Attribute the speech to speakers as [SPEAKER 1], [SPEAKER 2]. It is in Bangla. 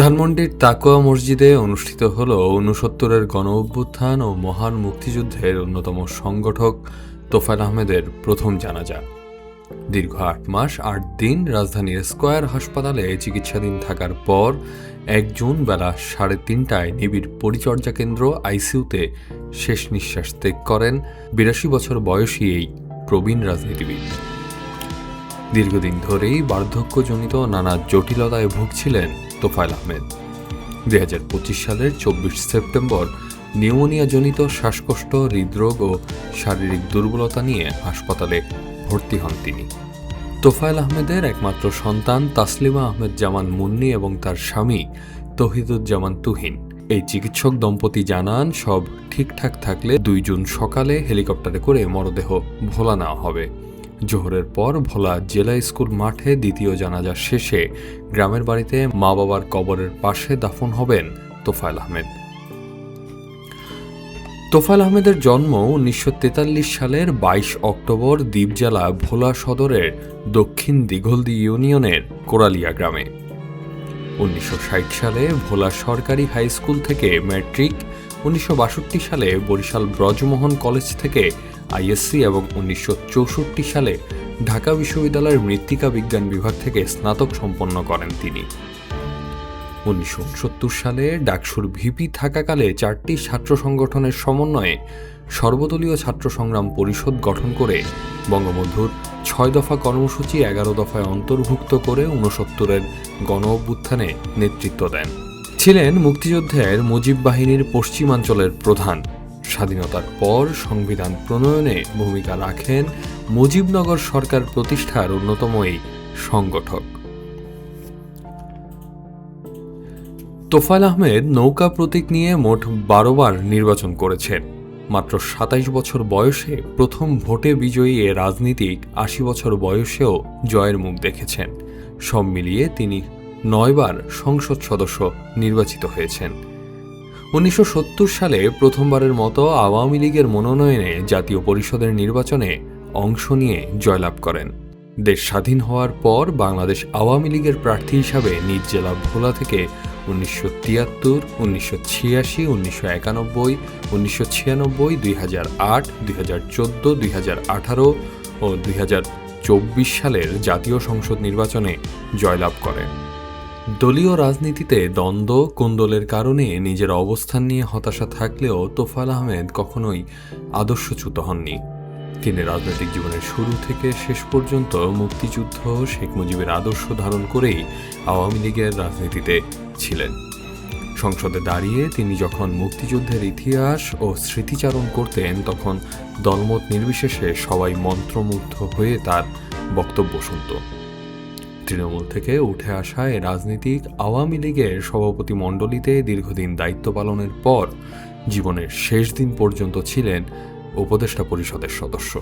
[SPEAKER 1] ধানমন্ডির তাকওয়া মসজিদে অনুষ্ঠিত হল ৬৯-এর গণ-অভ্যুত্থান ও মহান মুক্তিযুদ্ধের অন্যতম সংগঠক তোফায়েল আহমেদের প্রথম জানাজা। দীর্ঘ ৮ মাস ৮ দিন রাজধানীর স্কয়ার হাসপাতালে চিকিৎসাধীন থাকার পর ১ জুন বেলা ৩:৩০টায় নিবিড় পরিচর্যা কেন্দ্র আইসিইউতে শেষ নিঃশ্বাস ত্যাগ করেন ৮২ বছর বয়সী এই প্রবীণ রাজনীতিবিদ। দীর্ঘদিন ধরেই বার্ধক্যজনিত নানা জটিলতায় ভুগছিলেন তোফায়েল আহমেদ। ২০২৫ সালের ২৪ সেপ্টেম্বর নিউমোনিয়াজনিত শ্বাসকষ্ট, হৃদরোগ ও শারীরিক দুর্বলতা নিয়ে হাসপাতালে ভর্তি হন তিনি। তোফায়েল আহমেদের একমাত্র সন্তান তাসলিমা আহমেদ জামান মুন্নি এবং তার স্বামী তৌহিদুজ্জামান তুহিন। এই চিকিৎসক দম্পতি জানান, সব ঠিকঠাক থাকলে ২ জুন সকালে হেলিকপ্টারে করে মরদেহ ভোলা নেওয়া হবে। জোহরের পর ভোলা জেলা স্কুল মাঠে দ্বিতীয় জানাজা শেষে গ্রামের বাড়িতে মা বাবার কবরের পাশে দাফন হবেন তোফায়েল আহমেদ। তোফায়েল আহমেদের জন্ম ১৯৪৩ সালের ২২ অক্টোবর দ্বীপ জেলা ভোলা সদরের দক্ষিণ দিঘলদি ইউনিয়নের কোরালিয়া গ্রামে। ১৯৬০ সালে ভোলা সরকারি হাই স্কুল থেকে ম্যাট্রিক, ১৯৬২ সালে বরিশাল ব্রজমোহন কলেজ থেকে আইএসসি এবং ১৯৬৪ সালে ঢাকা বিশ্ববিদ্যালয়ের মৃত্তিকা বিজ্ঞান বিভাগ থেকে স্নাতক সম্পন্ন করেন তিনি। ১৯৬৯ সালে ডাকসুর ভিপি থাকাকালে ৪টি ছাত্র সংগঠনের সমন্বয়ে সর্বদলীয় ছাত্র সংগ্রাম পরিষদ গঠন করে বঙ্গবন্ধুর ৬ দফা কর্মসূচি ১১ দফায় অন্তর্ভুক্ত করে ৬৯-এর গণ-অভ্যুত্থানে নেতৃত্ব দেন। ছিলেন মুক্তিযুদ্ধের মুজিব বাহিনীর পশ্চিমাঞ্চলের প্রধান। স্বাধীনতার পর সংবিধান প্রণয়নে ভূমিকা রাখেন মুজিবনগর সরকার প্রতিষ্ঠার অন্যতম এই সংগঠক। তোফায়েল আহমেদ নৌকা প্রতীক নিয়ে মোট ১২ বার নির্বাচন করেছেন। মাত্র ২৭ বছর বয়সে প্রথম ভোটে বিজয়ী এ রাজনীতিক ৮০ বছর বয়সেও জয়ের মুখ দেখেছেন। সব মিলিয়ে তিনি ৯ বার সংসদ সদস্য নির্বাচিত হয়েছেন। ১৯৭০ সালে প্রথমবারের মতো আওয়ামী লীগের মনোনয়নে জাতীয় পরিষদের নির্বাচনে অংশ নিয়ে জয়লাভ করেন। দেশ স্বাধীন হওয়ার পর বাংলাদেশ আওয়ামী লীগের প্রার্থী হিসাবে নিজ জেলা ভোলা থেকে ১৯৭৩, ১৯৮৬, ১৯৯১, ১৯৯৬, ২০০৮, ২০১৪, ২০১৮ ও ২০২৪ সালের জাতীয় সংসদ নির্বাচনে জয়লাভ করেন। দলীয় রাজনীতিতে দ্বন্দ্ব কোন্দলের কারণে নিজের অবস্থান নিয়ে হতাশা থাকলেও তোফায়েল আহমেদ কখনোই আদর্শচ্যুত হননি। তিনি রাজনৈতিক জীবনের শুরু থেকে শেষ পর্যন্ত মুক্তিযুদ্ধ, শেখ মুজিবের আদর্শ ধারণ করেই আওয়ামী লীগের রাজনীতিতে ছিলেন। সংসদে দাঁড়িয়ে তিনি যখন মুক্তিযুদ্ধের ইতিহাস ও স্মৃতিচারণ করতেন, তখন দলমত নির্বিশেষে সবাই মন্ত্রমুগ্ধ হয়ে তার বক্তব্য শুনত। তৃণমূল থেকে উঠে আসা এ রাজনীতিক আওয়ামী লীগের সভাপতি মণ্ডলীতে দীর্ঘদিন দায়িত্ব পালনের পর জীবনের শেষ দিন পর্যন্ত ছিলেন উপদেষ্টা পরিষদের সদস্য।